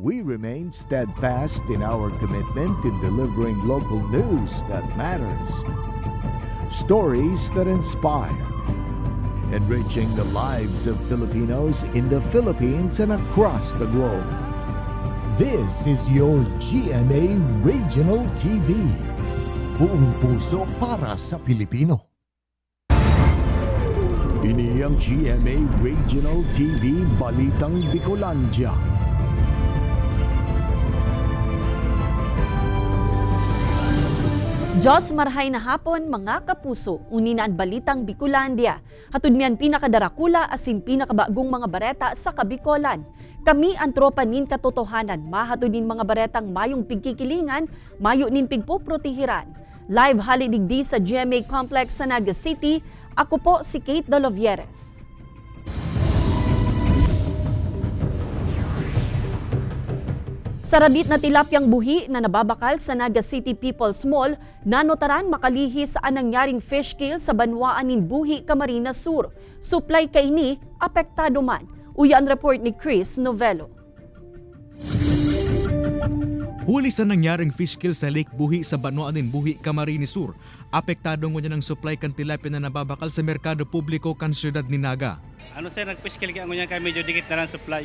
we remain steadfast in our commitment in delivering local news that matters. Stories that inspire. Enriching the lives of Filipinos in the Philippines and across the globe. This is your GMA Regional TV. Buong puso para sa Pilipino. Ini ang GMA Regional TV Balitang Bicolandia. Diyos marhay na hapon mga kapuso, uninaan Balitang Bicolandia. Hatud miyan pinakadarakula asin pinakabagong mga bareta sa Kabikolan. Kami ang tropa nin katotohanan, mahatod nin mga baretang mayong pigkikilingan, mayo nin pigpoprotihiran. Live halidigdi sa GMA Complex sa Naga City. Ako po si Kate Dolovieres. Saradit na tilapyang buhi na nababakal sa Naga City People's Mall, nanotaran makalihi sa anangyaring fish kill sa banwaan nin Buhi, Camarines Sur. Supply kaini, apektado man. Uyan report ni Chris Novello. Huli sa nangyaring fish kill sa Lake Buhi sa banwaan nin Buhi, Camarines Sur. Apektado ngunyan ng supply kan tilapia na nababakal sa merkado publiko kan siyudad ni Naga. Ano sir, nag-fish kill kaya ngunyan kay medyo dikit na lang supply.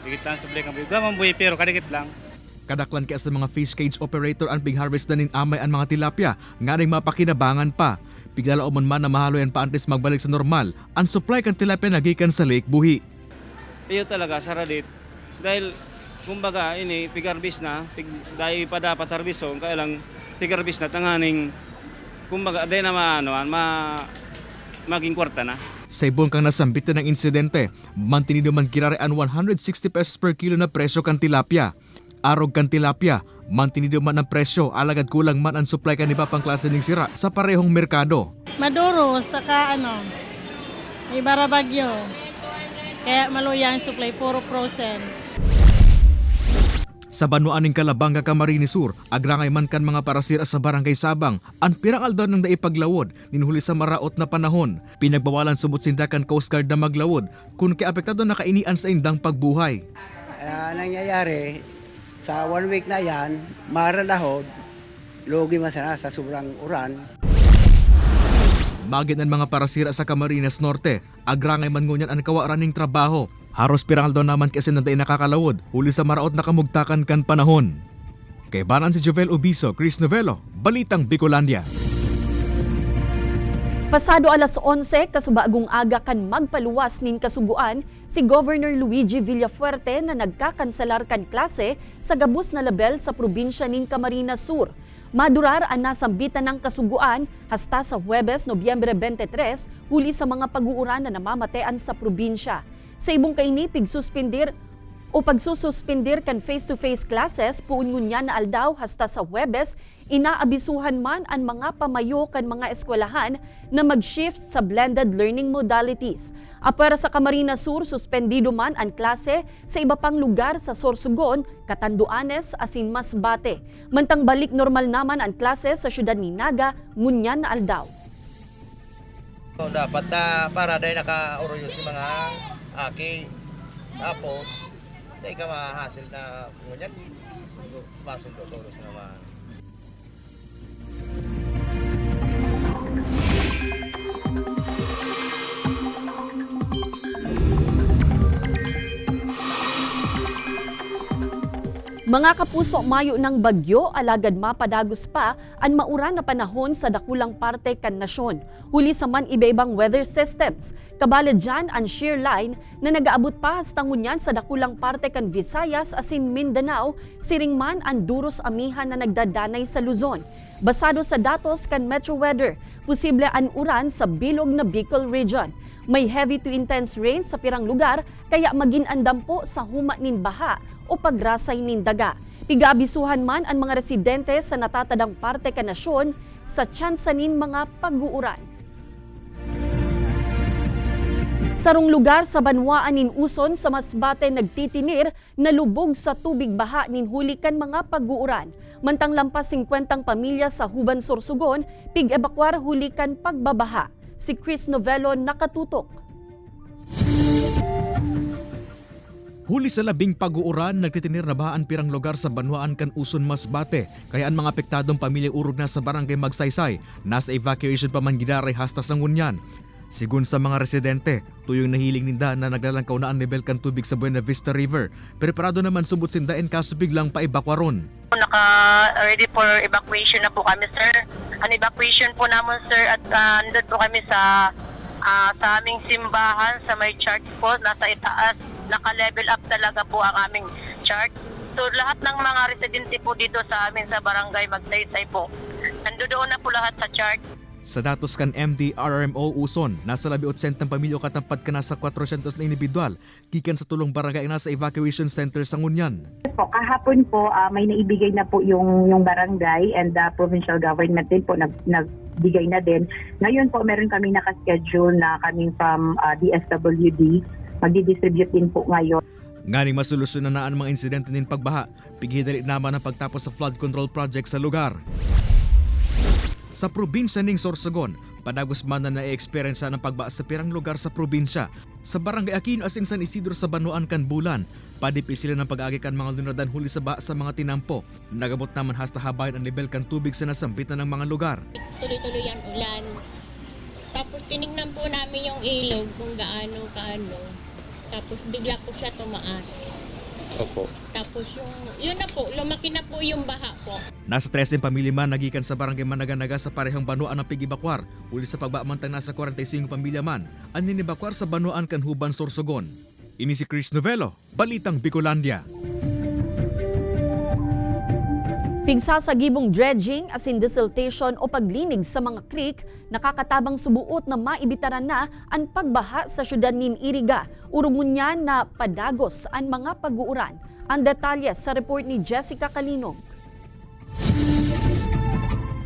Dikit lang supply kang buhi. Gamang buhi pero kadikit lang. Kadaklan kaya sa mga fish cage operator ang pig-harvest na nin amay ang mga tilapia, nga rin mapakinabangan pa. Piglala man na mahaloyan pa antes magbalik sa normal, ang supply kan tilapia nagikan sa Lake Buhi. Iyo talaga, saradit. Dahil, kumbaga, ini, pig-harvest na, dahil pa dapat harvest so, kaya lang, pig-harvest na, tanganing, kumbaga, dahil na maging kwarta na. Sa ibon kang nasambitan ng insidente, mantinido man kirarean 160 pesos per kilo na presyo kan tilapia. Arog kan tilapia, mantinido man ang presyo, alagad kulang man ang supply kan iba pang klase ng sira sa parehong merkado. Maduro, saka may barabagyo. Kaya maluya ang supply, puro frozen. Sa banwaan ng Calabanga, Camarines Sur, agrangay man kan mga parasira sa Barangay Sabang, ang pirang aldaw ng daipaglawod, ninhuli sa maraot na panahon. Pinagbawalan subot sindakan Coast Guard na maglawod, kung apektado na kainian sa indang pagbuhay. Nangyayari, sa 1 week na yan, maralahod, logi masana sa sobrang uran. Magin ang mga parasira sa Camarines Norte, agrangay man ngunyan ang kawaran ng trabaho. Haros pirang aldaw naman kasi nanday nakakalawod, huli sa maraot na kamugtakan kan panahon. Kay banan si Jovel Obiso, Chris Novello, Balitang Bicolandia. Pasado alas 11, kasubagong aga kan magpaluwas nin kasuguan, si Governor Luigi Villafuerte na nagkakanselar kan klase sa gabus na label sa probinsya nin Camarines Sur. Madurar ang nasambitan ng kasuguan hasta sa Huwebes, Nobyembre 23, huli sa mga pag-uuran na namamatean sa probinsya. Sa ibong kaini, pagsususpindir kan face-to-face classes, puungunya na aldaw hasta sa Huwebes, inaabisuhan man ang mga pamayo kan mga eskwelahan na mag-shift sa blended learning modalities. Apwera sa Camarines Sur, suspendido man ang klase sa iba pang lugar sa Sorsogon, Catanduanes, asin Masbate. Mantang balik normal naman ang klase sa syudad ni Naga, ngunyan na aldaw. So, dapat na para dahil naka-oroyo si mga aki. Tapos, hindi ka mahasil na ngunyan. Masundo todos naman. Mga kapuso, mayo ng bagyo, alagad mapadagos pa ang mauran na panahon sa dakulang parte kan nasyon. Huli sa man iba-ibang weather systems. Kabala dyan ang shear line na nagaabot pa hasta ngunyan sa dakulang parte kan Visayas asin Mindanao, siring man ang duros amihan na nagdadanay sa Luzon. Basado sa datos kan Metro Weather, posible ang uran sa bilog na Bicol region. May heavy to intense rain sa pirang lugar, kaya magin-andam po sa huma nin baha o pagrasay nin daga. Pigaabisuhan man ang mga residente sa natatadang parte ka nasyon sa tsansanin mga pag-uuran. Sarong lugar sa banwaan nin Uson sa Masbate nagtitinir na lubog sa tubig baha nin hulikan mga pag-uuran. Mantang lampas 50 pamilya sa Huban Sorsogon, pig-ebakwar hulikan pagbabaha. Si Chris Novello nakatutok. Huli sa labing pag-uuran, nagtitinir na bahaan pirang lugar sa Banwaan kan Uson, Masbate. Kaya ang mga apektadong pamilya urog na sa barangay Magsaysay, nasa evacuation pa man gidaray hasta sa ngunyan. Sigun sa mga residente, tuyong nahiling ninda na naglalangkaw na ang level kan tubig sa Buena Vista River. Preparado naman subot sindain kaso biglang paibakwaron. Naka-ready for evacuation na po kami, sir. Ang evacuation po naman, sir, at nandun po kami sa aming simbahan, sa may church po, nasa itaas. Naka-level up talaga po ang aming church. So lahat ng mga residente po dito sa amin sa barangay Magsaysay po, nandoon na po lahat sa church. Sa datos kan MDRRMO Uson, nasa 18 pamilya katapat ka na sa 400 na individual, gikan sa tulong barangay na sa evacuation center sa Ngunyan. Po, kahapon po may naibigay na po yung barangay and the provincial government din po nagbigay na din. Ngayon po meron kami nakaschedule na coming from DSWD, magdi-distribute din po ngayon. Nganing masolusyonan na ang mga insidente ng pagbaha, pigidali naman ang pagtapos sa flood control project sa lugar. Sa probinsya ng Sorsogon, padagos man na na-experience ng pagbaha sa pirang lugar sa probinsya. Sa barangay Aquino asin San Isidro sa Banwaan kan Bulan, padipi sila ng pag-agi kan mga lunadan huli sa baha sa mga tinampo. Nagabot naman hasta habayan ang level kan tubig sa nasampit na ng mga lugar. Tuloy-tuloy ang ulan. Tapos tinignan po namin yung ilog kung gaano. Tapos bigla po siya tumaas. Opo. Tapos yun na po, lumaki na po yung baha po. Nasa 13 pamilya man nagikan sa barangay Managanaga sa parehang Banwaan ang pigibakwar. Uli sa pagbamantang nasa 45 pamilya man ang ninibakwar sa Banwaan kan Huban, Sorsogon. Ini si Chris Novelo, Balitang Bicolandia. Pigsasagibong dredging as in desiltation o paglinig sa mga creek, nakakatabang subuot na maibitaran na ang pagbaha sa syudad nin Iriga. Urumunyan na padagos ang mga pag-uuran. Ang detalye sa report ni Jessica Kalinog.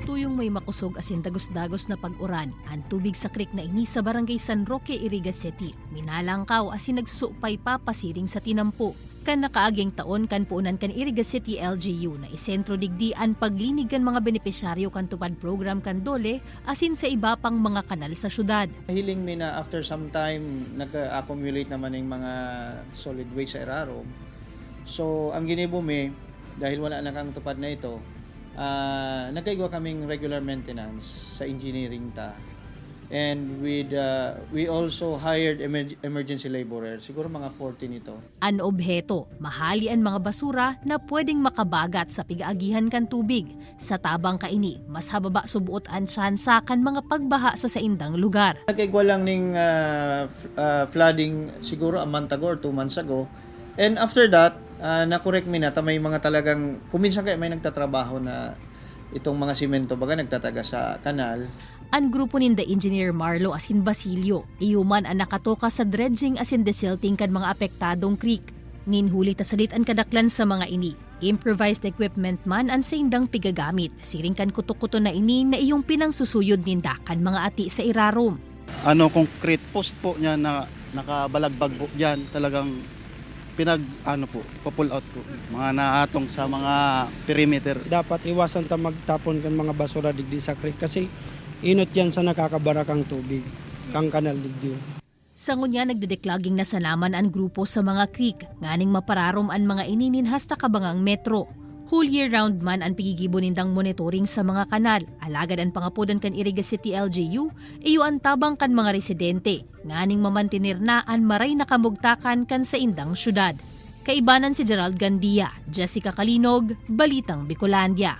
Tuyong may makusog asin dagos-dagos na pag-uran, ang tubig sa creek na ini sa barangay San Roque, Iriga City. Minalangkaw asin nagsusupay pa pasiring sa tinampo. Kan nakaaging taon kan puunan kan Iriga City LGU na isentro digdian paglinig kan mga benepisyaryo kan tupad program kan Dole asin sa iba pang mga kanal sa syudad. Hiling mi na after some time nag-accumulate naman ng mga solid waste sa Erarom. So ang ginibo mi dahil wala na kang tupad na ito, nagkaigwa kaming regular maintenance sa engineering ta. And we also hired emergency laborers, siguro mga 14 ito. An obheto, mahali ang mga basura na pwedeng makabagat sa pigaagihan kan tubig. Sa tabang kaini, mas hababa subuot ang tsansa kan mga pagbaha sa saindang lugar. Nagkaigwa lang ng flooding siguro a month ago or 2 months ago. And after that, na-correct mi na, may mga talagang, kuminsan kayo may nagtatrabaho na itong mga simento, baga nagtataga sa kanal. Ang grupo ni the engineer Marlo asin Basilio, iyuman ang nakatoka sa dredging asin desilting kan mga apektadong creek. Ninhuli ta salit ang kadaklan sa mga ini. Improvised equipment man ang saindang pigagamit. Siring kan kuto-kuto na ini na iyong pinangsusuyod ninda kan mga ati sa Erarom. Concrete post po niya na nakabalagbag po diyan, talagang pull out po. Mga naatong sa mga perimeter. Dapat iwasan ta magtapon kan mga basura digdi sa creek kasi inot yan sa nakakabara kang tubig, kang kanal digdi. Sa ngunya nagdedeklaging na sanaman ang grupo sa mga creek, nganing mapararom ang mga ininin hasta kabangang metro. Whole year round man ang pigigibo nindang monitoring sa mga kanal. Alagad ang pangapudan kan Iriga City LGU, iyo ang tabang kan mga residente. Nganing mamantinir na ang maray nakamugtakan kan sa indang syudad. Kaibanan si Gerald Gandia, Jessica Kalinog, Balitang Bicolandia.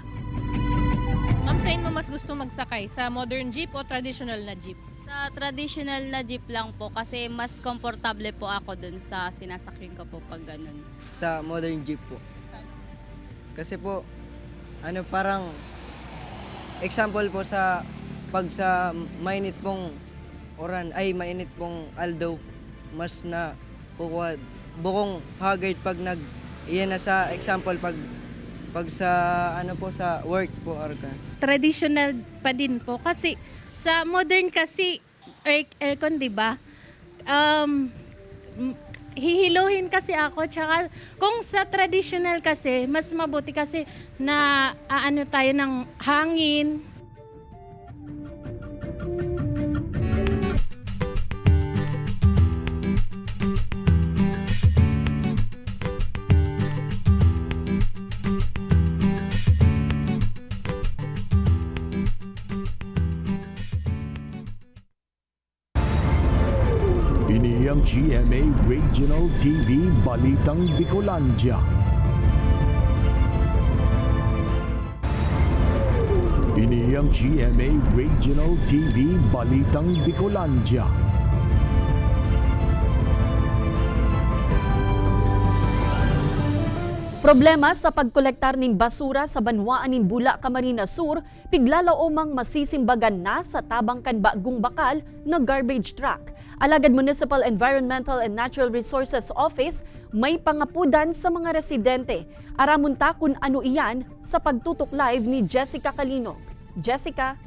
Ma'am, saan mo mas gusto magsakay? Sa modern jeep o traditional na jeep? Sa traditional na jeep lang po kasi mas komportable po ako dun sa sinasakyan ko po pag ganun. Sa modern jeep po. Kasi po, parang example po pag sa mainit pong mainit pong aldaw, mas na kukuha bukong hagard pag iyan na sa example pag sa sa work po arka. Traditional pa din po kasi sa modern kasi aircon, 'di ba? Hihiluhin kasi ako tsaka kung sa traditional kasi mas mabuti kasi na tayo ng hangin. ang GMA Regional TV Balitang Bicolandia. Ini ang GMA Regional TV Balitang Bicolandia. Problema sa pagkolektar ning basura sa Banwaan nin Bula, Camarines Sur, piglalaomang masisimbagan na sa tabang kan bagong bakal na garbage truck. Alagad Municipal Environmental and Natural Resources Office may pangapudan sa mga residente. Aramon ta kung ano iyan sa pagtutok live ni Jessica Calinog. Jessica?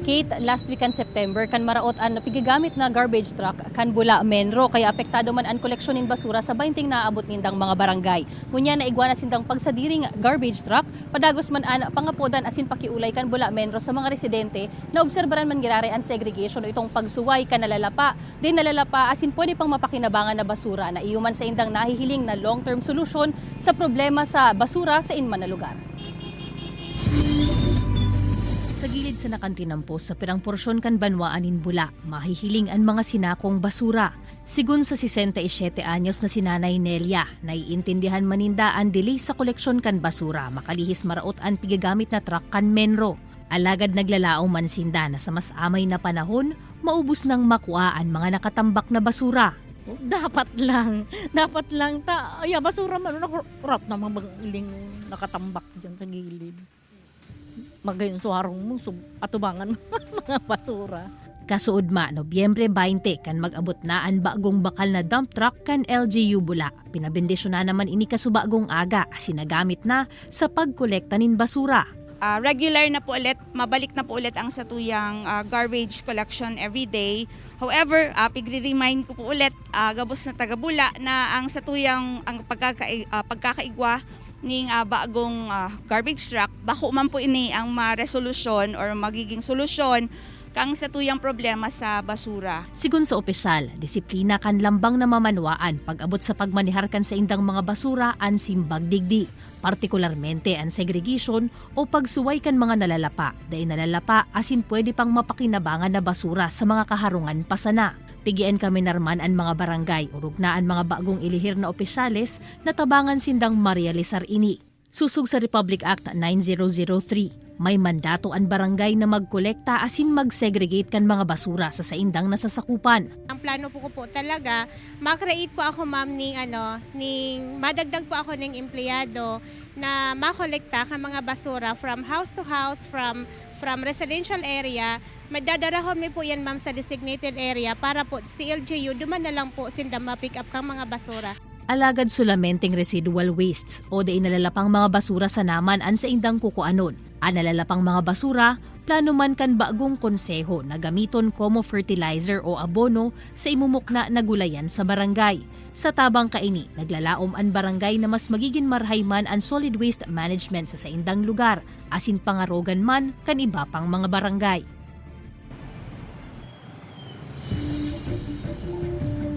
Kate, last week kan September kan maraot an pigigamit na garbage truck kan Bula Menro kaya apektado man an koleksyon nin basura sa 20 naabot nindang mga barangay. Ngunya na igwana sindang pagsadiring garbage truck padagos man an pangapodan asin pakiulay kan Bula Menro sa mga residente na obserbaran man girare an segregation o itong pagsuway kan nalalapa. Din nalalapa asin pwede pang mapakinabangan na basura na iuman sa indang nahihiling na long-term solution sa problema sa basura sa inman na lugar. Sa gilid sa nakantinampo sa pirang porsyon kan Banwaan nin Bula, mahihiling ang mga sinakong basura. Sigun sa 67 anyos na si Nanay Nelia, naiintindihan maninda ang delay sa koleksyon kan basura, makalihis maraot ang pigagamit na truck kan Menro. Alagad naglalaong mansinda na sa mas amay na panahon, maubos ng makuha ang mga nakatambak na basura. Dapat lang ta. Ay, basura man, nakurat na mga nakatambak dyan sa gilid. Magayon suharong mo, atubangan mga basura. Kasuod Nobyembre 20 kan mag-abot na ang bagong bakal na dump truck kan LGU Bula. Pinabendisyon na naman ini kasubagong aga sinagamit na sa pagkolekta nin basura. Regular na po ulit, mabalik na po ulit ang satuyang garbage collection every day. However, pigre-remind ko po ulit gabos na taga Bula na ang satuyang ang pagkakaigwa ning bagong garbage truck, bako man po ini ang ma-resolution or magiging solusyon kang sa tuyang problema sa basura. Sigun sa opisyal, disiplina kan lambang na mamanwaan pag-abot sa pagmanihar kan sa indang mga basura an simbag digdi, partikularmente ang segregation o pagsuway kan mga nalalapa, dahil nalalapa asin pwede pang mapakinabangan na basura sa mga kaharungan pasana. Pigian kami narman ang mga barangay, urog na ang mga bagong ilihir na opisyales na tabangan sindang marealisar ini. Susug sa Republic Act 9003, may mandato ang barangay na magkolekta asin mag-segregate kan mga basura sa saindang nasasakupan. Ang plano po ko po talaga, makreate po ako ma'am madagdag po ako ng empleyado na makolekta kan mga basura from house to house, from residential area. Madadarahon mi po yan ma'am sa designated area para po si LGU duman na lang po sinda ma-pick up kang mga basura. Alagad sulamenting residual wastes o di inalalapang mga basura sa naman an sa indang kukuanon. Ang nalalapang mga basura, plano man kan bagong konseho na gamiton como fertilizer o abono sa imumukna na gulayan sa barangay. Sa tabang kaini, naglalaom ang barangay na mas magiging marhayman ang solid waste management sa saindang lugar, asin pangarogan man kan iba pang mga barangay.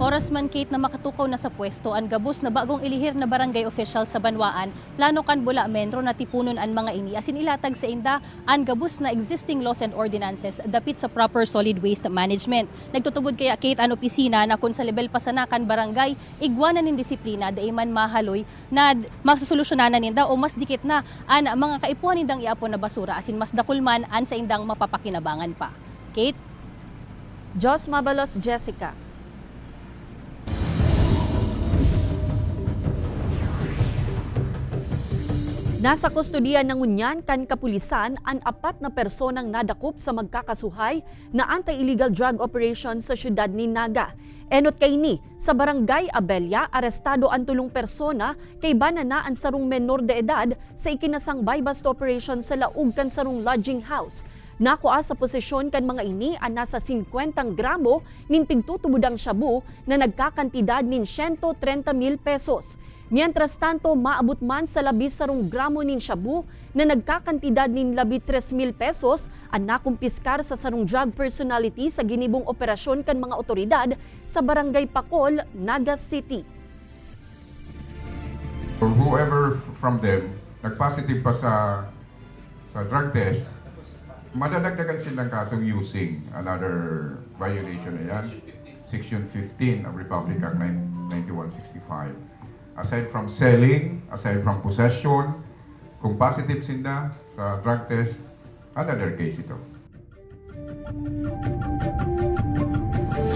Oras man Kate na makatukaw na sa pwesto ang gabos na bagong ilihir na barangay official sa Banwaan, plano kan Bula Menro na tipunon ang mga ini asin ilatag sa inda ang gabos na existing laws and ordinances dapit sa proper solid waste management. Nagtutubod kaya Kate ang opisina na kung sa level pasanakan barangay, igwanan nin disiplina da iman mahaloy na masusolusyonanan ninda o mas dikit na ang mga kaipuhan nindang iapon na basura asin mas dakulman an sa indang mapapakinabangan pa. Kate? Jos Mabalos, Jessica. Nasa kustodiya ng Unyan kan kapulisan ang 4 na personang nadakop sa magkakasuhay na anti-illegal drug operation sa syudad ni Naga. Enot kay ni, sa barangay Abella, arestado ang 3 persona kay banana ang sarong menor de edad sa ikinasang buy-bust operation sa laug kan sarong lodging house. Nakuha sa posisyon kan mga ini ang nasa 50 gramo nin pigtutubudang shabu na nagkakantidad nin 130,000 pesos. Mientras tanto, maabot man sa 13 gramo nin shabu na nagkakantidad nin 13,000 pesos ang nakumpiskar sa sarong drug personality sa ginibong operasyon kan mga otoridad sa Barangay Pacol, Naga City. Whoever from them nag-positive pa sa drug test, madadagdagan silang kasong using another violation na yan, Section 15 of Republic Act 9165. Aside from selling, aside from possession, kung positive sila sa drug test, another case ito.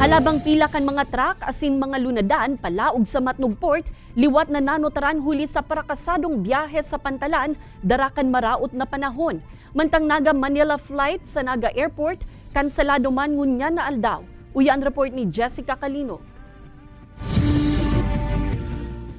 Halabang pila kan mga truck asin mga lunadan palaog sa Matnog Port, liwat na nanotaran huli sa prakasadong biyahe sa Pantalan, darakan maraot na panahon. Mantang Naga Manila flight sa Naga Airport, kanselado man ngunya na aldaw. Uya ang report ni Jessica Calino.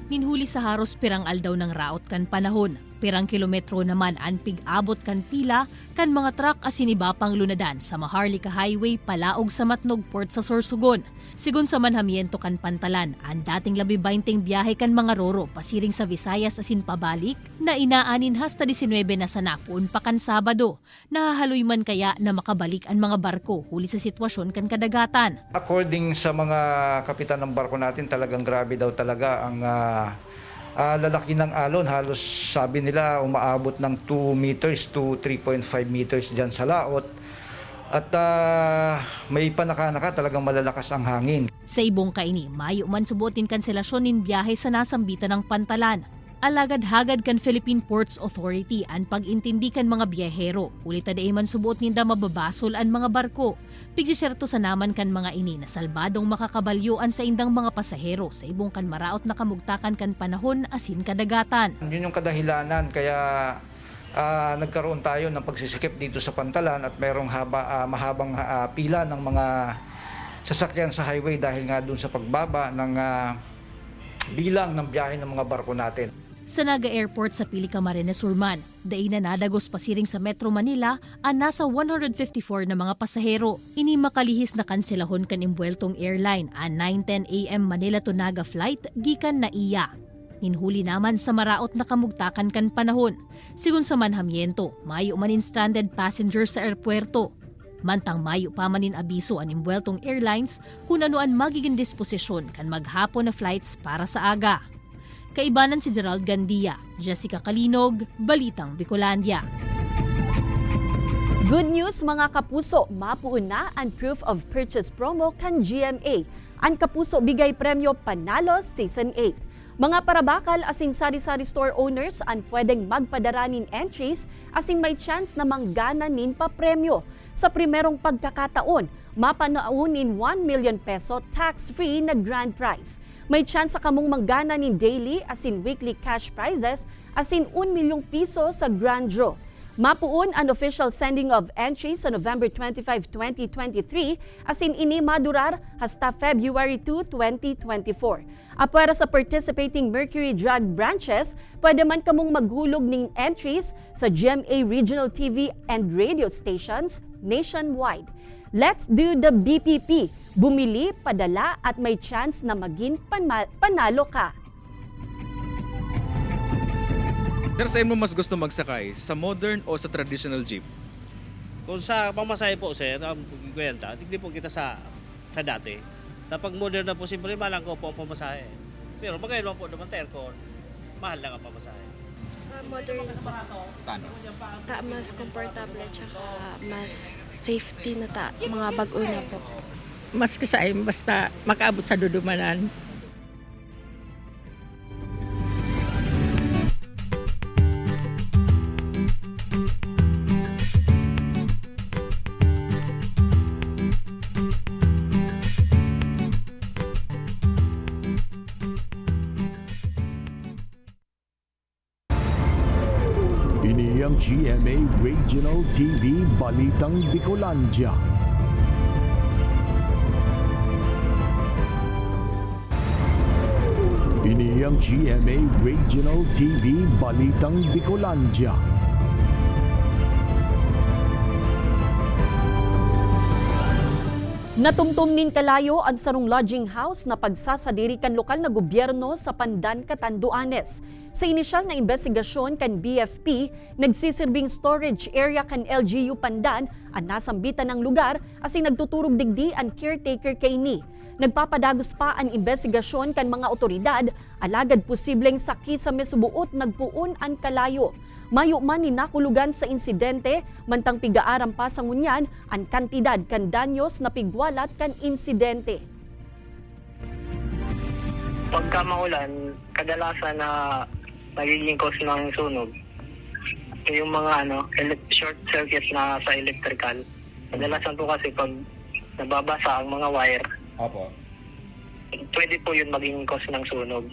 Ninhuli sa haros pirang aldaw ng raot kan panahon. Pirang kilometro naman ang pig-abot kan pila kan mga truck asin iba pang lunadan sa Maharlika Highway palaog sa Matnog Port sa Sorsogon. Sigun sa manhamiento kan Pantalan, ang dating 20 biyahe kan mga roro pasiring sa Visayas asin pabalik na inaanin hasta 19 na sa napun pa kan Sabado. Nahahaloy man kaya na makabalik ang mga barko huli sa sitwasyon kan kadagatan. According sa mga kapitan ng barko natin, talagang grabe daw talaga ang lalaki ng alon. Halos sabi nila umaabot ng 2 meters to 3.5 meters dyan sa laot. At may panaka-naka talagang malalakas ang hangin. Sa ibong kaini, mayo man subutin kanselasyon nin biyahe sa nasambitan ng Pantalan. Alagad-hagad kan Philippine Ports Authority ang pag-intindi kan mga biyahero. Ulit aday man subuot ninda mababasol ang mga barko. Pigsiserto sa naman kan mga ini na salbadong makakabalyuan sa indang mga pasahero sa ibong kan maraot na kamugtakan kan panahon asin kadagatan. Yun yung kadahilanan kaya nagkaroon tayo ng pagsisikip dito sa Pantalan at mayroong mahabang pila ng mga sasakyan sa highway dahil nga dun sa pagbaba ng bilang ng biyahe ng mga barko natin. Sa Naga Airport sa Pili Camarines Surman, daig na nadagos pasiring sa Metro Manila ang nasa 154 na mga pasahero. Ini makalihis na kanselahon kan imbueltong airline ang 9:10 AM Manila to Naga flight gikan na iya. Ninhuli naman sa maraot na kamugtakan kan panahon. Sigun sa manhamiento, mayo manin stranded passengers sa airpuerto. Mantang mayo pa manin abiso ang imbueltong airlines kung anuan magiging disposisyon kan maghapon na flights para sa aga. Kaibanan si Gerald Gandia, Jessica Kalinog, Balitang Bicolandia. Good news mga kapuso, mapuon na ang proof of purchase promo kan GMA. Ang kapuso bigay premyo Panalo Season 8. Mga parabakal asing sari-sari store owners ang pwedeng magpadaranin entries asing may chance na manggana nin pa premyo. Sa primerong pagkakataon, mapanaunin 1 million peso tax-free na grand prize. May chance sa kamong manggana nin daily asin weekly cash prizes asin 1 milyong piso sa grand draw. Mapuon ang official sending of entries sa November 25, 2023 asin ini madurar hasta February 2, 2024. Apwera sa participating Mercury Drug branches, pwede man kamong maghulog ning entries sa GMA Regional TV and radio stations nationwide. Let's do the BPP. Bumili, padala at may chance na maging panalo ka. Pero sa mo mas gusto magsakay, sa modern o sa traditional jeep? Kung sa pamasahe po, sir, ang kwenta, hindi po kita sa dati. Kapag modern na po, siyempre mahal ko po ang pamasahe. Pero pag ngayon po naman aircon, mahal lang ang pamasahe. Sa modern mas komportable at mas safety na mga bag-o na po. Mas kasay, basta makaabot sa dudumanan. Ini ang GMA Regional TV Balitang Bicolandia. Ini ang GMA Regional TV Balitang Bicolandia. Natumtum nin kalayo ang sarong lodging house na pagsasadiri kan lokal na gobyerno sa Pandan, Catanduanes. Sa inisyal na investigasyon kan BFP, nagsisirbing storage area kan LGU Pandan ang nasambitan ng lugar asing nagtuturog digdi ang caretaker kaini. Nagpapadagos pa ang investigasyon kan mga otoridad, alagad posibleng saki sa mesubuot nagpuon ang kalayo. Mayo man ni nakulugan sa insidente, mantang pigaaram pa sa ngunyan ang kantidad kan danyos na pigwalat kan insidente. Pagka maulan, kadalasan na nagiging cause ng sunog, yung mga short circuit na sa electrical. Kadalasan po kasi pag nababasa ang mga wire, pwede po yun maging cause ng sunog.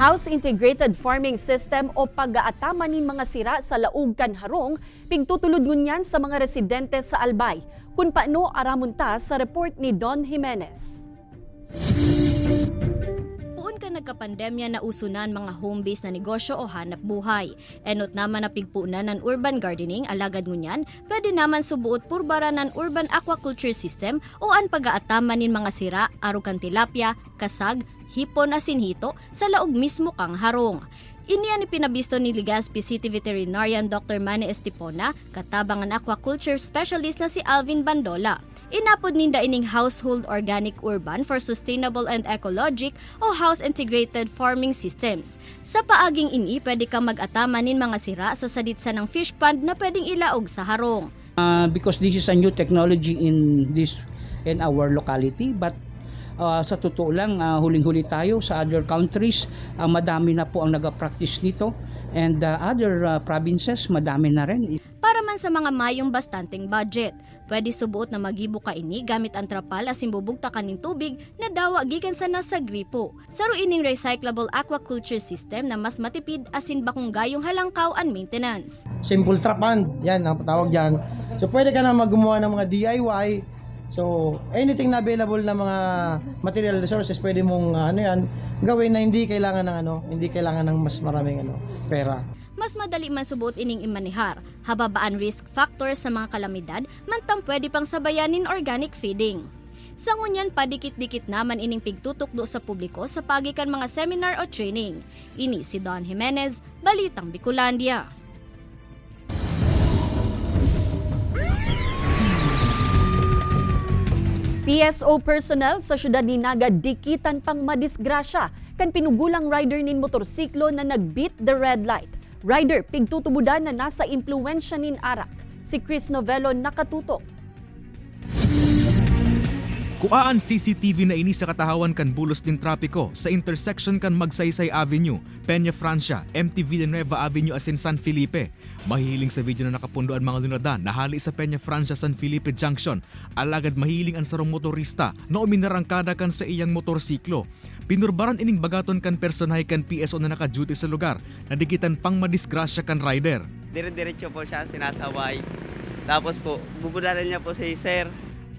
House Integrated Farming System o pag-aatama nin mga sira sa laug kan harong, pigtutulod ngunyan sa mga residente sa Albay. Kung paano aramunta sa report ni Don Jimenez. Puon ka nagkapandemya na usunan mga home-based na negosyo o hanap buhay. Enot naman na pigpuunan ng urban gardening, alagad ngunyan, pwede naman subuot purbara ng urban aquaculture system o ang pag-aatama nin mga sira, arukan tilapia, kasag, hipon asin hito sa laog mismo kang harong. Iniyan ipinabisto ni Legazpi City Veterinarian Dr. Manny Estipona, katabang ang aquaculture specialist na si Alvin Bandola. Inapod ninda ining Household Organic Urban for Sustainable and Ecologic o House Integrated Farming Systems. Sa paaging ini, pwede kang mag-atama nin mga sira sa saditsa ng fish pond na pwedeng ilaog sa harong. Because this is a new technology in our locality, but sa totoo lang, huling-huli tayo sa other countries, madami na po ang nag-practice nito, and other provinces, madami na rin. Para man sa mga mayong bastanteng budget, pwede subuot na magibo ka ini gamit ang trapal asin bubugta kaning tubig na dawa gikan sa nasa gripo. Saro ining recyclable aquaculture system na mas matipid asin bakong gayong halangkaw and maintenance. Simple trapan, yan ang tawag dyan. So pwede ka na gumawa ng mga DIY. So, anything na available na mga material resources, pwede mong gawin na hindi kailangan ng mas maraming pera. Mas madali man subuot ining imanihar, hababaan risk factors sa mga kalamidad, mantang pwede pang sabayanin organic feeding. Sa ngunyan, padikit-dikit naman ining pigtutukdo sa publiko sa pagikan mga seminar o training. Ini si Don Jimenez, Balitang Bicolandia. PSO personnel sa syudad ni Naga dikitan pang madisgrasya kan pinugulang rider nin motorsiklo na nagbeat the red light. Rider pigtutubudan na nasa impluwensya nin arak. Si Chris Novello nakatutok. Kuaan CCTV na ini sa katahawan kan bulos din trapiko sa intersection kan Magsaysay Avenue, Peña Francia, MTV de Nueva Avenue asin San Felipe. Mahihiling sa video na nakapundo ang mga lunadan na hali sa Peña Francia San Felipe Junction. Alagad mahiling ang sarong motorista na uminarangkada kan sa iyang motorsiklo. Pinurbaran ining bagaton kan personahe kan PSO na naka-duty sa lugar na dikitan pang madisgrasya kan rider. Dire-diretso po siya, sinasaway. Tapos po, bubudalan niya po si Sir.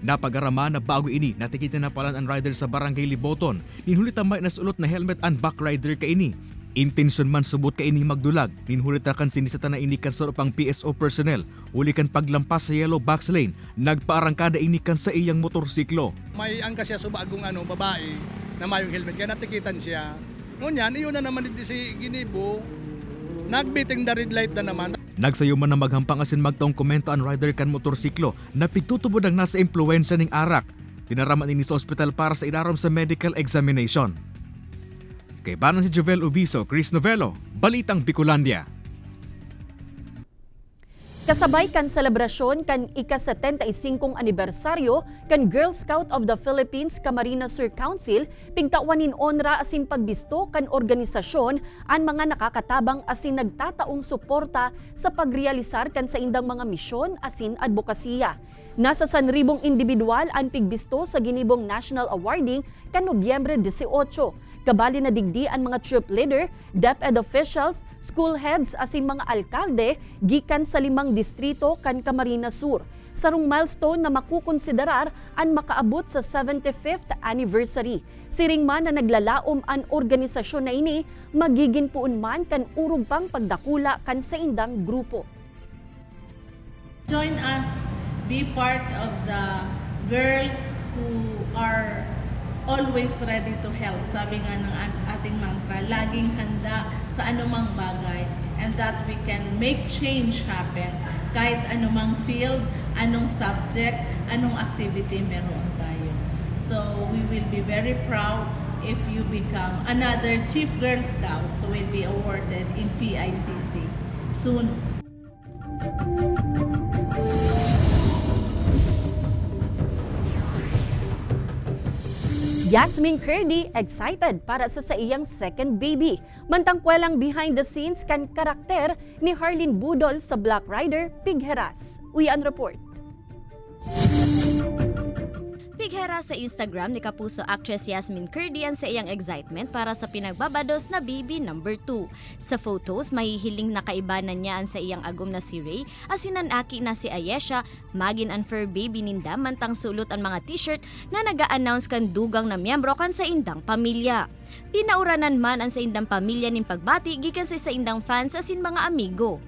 Napagarama na bago ini, natikitan na palan ang rider sa Barangay Liboton. Ninhulit ang may nasulot na helmet ang back rider ka ini. Intensyon man subot ka ini magdulag. Ninhulit kan sinisata na ini kan sorop ang PSO personnel. Uli kan paglampas sa yellow box lane. Nagpaarangkada ini kan sa iyang motorsiklo. May angka siya subagong babae na mayong helmet. Kaya natikitan siya. Ngunyan, iyon na naman dito si Ginibo. Nagbiting the red light na naman. Nagsayo man na maghampang asin magtaong komento ang rider kan motorsiklo na pigtutubod ang nasa impluwensya ning arak. Tinaraman ini sa ospital para sa ilarom sa medical examination. Kay banan si Jovel Ubiso, Chris Novello, Balitang Bicolandia. Kasabay kan selebrasyon kan ika-75 anibersaryo kan Girl Scout of the Philippines Camarines Sur Council, pigtawanin onra asin pagbisto kan organisasyon ang mga nakakatabang asin nagtataong suporta sa pagrealisar kan sa indang mga misyon asin advokasya. Nasa 1,000 individual ang pigbisto sa ginibong national awarding kan Nobyembre 18. Kabali na digdi ang mga troop leader, DepEd officials, school heads asin mga alkalde gikan sa 5 distrito kan Camarines Sur. Sarong milestone na makukonsiderar ang makaabot sa 75th anniversary. Siring man na naglalaom ang organisasyon na ini, magiging puun man kan urog pang pagdakula kan sa indang grupo. Join us, be part of the girls who are always ready to help. Sabi nga ng ating mantra, laging handa sa anumang bagay, and that we can make change happen kahit anumang field, anong subject, anong activity meron tayo. So we will be very proud if you become another Chief Girl Scout who will be awarded in PICC soon. Yasmin Curdy excited para sa iyang second baby. Mantangkwelang behind the scenes kan karakter ni Harleen Budol sa Black Rider, Pigheras. Uyan report. Pighera sa Instagram ni Kapuso actress Yasmin Curdy ang sa iyang excitement para sa pinagbabados na baby number 2. Sa photos, mahihiling nakaibanan niya ang sa iyang agom na si Ray, asinanaki na si Ayesha, magin ang fur baby ninda mantang sulot ang mga t-shirt na naga-announce kan dugang na miyembro kan sa indang pamilya. Pinauranan man ang sa indang pamilya ning pagbati gikan sa indang fans asin mga amigo.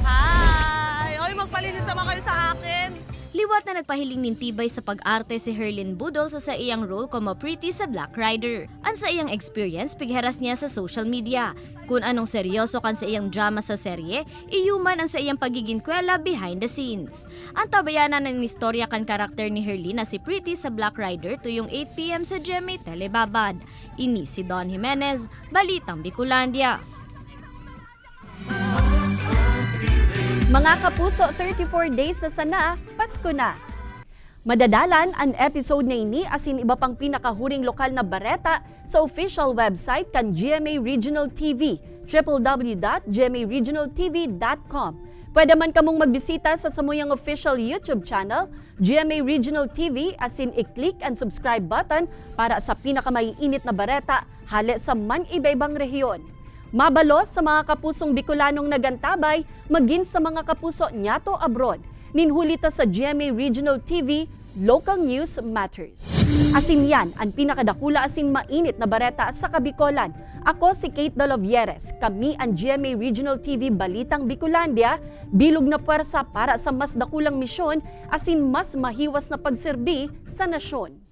Hi! Oy, magpalinis naman kayo sa akin! Liwat na nagpahiling nin tibay sa pag-arte si Harleen Budol sa iyang role como Pretty sa Black Rider. Ang sa iyang experience, pigheras niya sa social media. Kung anong seryoso kan sa iyang drama sa serye, iyuman ang sa iyang pagiging kwela behind the scenes. Ang tabayanan ng istorya kan karakter ni Harleen na si Pretty sa Black Rider tuyong 8 p.m. sa GMA Telebabad. Ini si Don Jimenez, Balitang Bicolandia. Mga kapuso, 34 days sa sana, Pasko na. Madadalan ang episode na ini asin iba pang pinakahuring lokal na bareta sa official website kan GMA Regional TV, www.gmaregionaltv.com. Pwede man kamong magbisita sa samuyang official YouTube channel, GMA Regional TV, asin i-click ang subscribe button para sa pinakamaiinit na bareta hale sa man iba-ibang rehiyon. Mabalos sa mga kapusong Bicolanong nagantabay, maging sa mga kapuso nyato abroad. Ninhulita sa GMA Regional TV, Local News Matters. Asin yan, ang pinakadakula asin mainit na bareta sa Kabikolan. Ako si Kate Dalovieres, kami ang GMA Regional TV Balitang Bicolandia, bilog na puwersa para sa mas dakulang misyon asin mas mahiwas na pagserbi sa nasyon.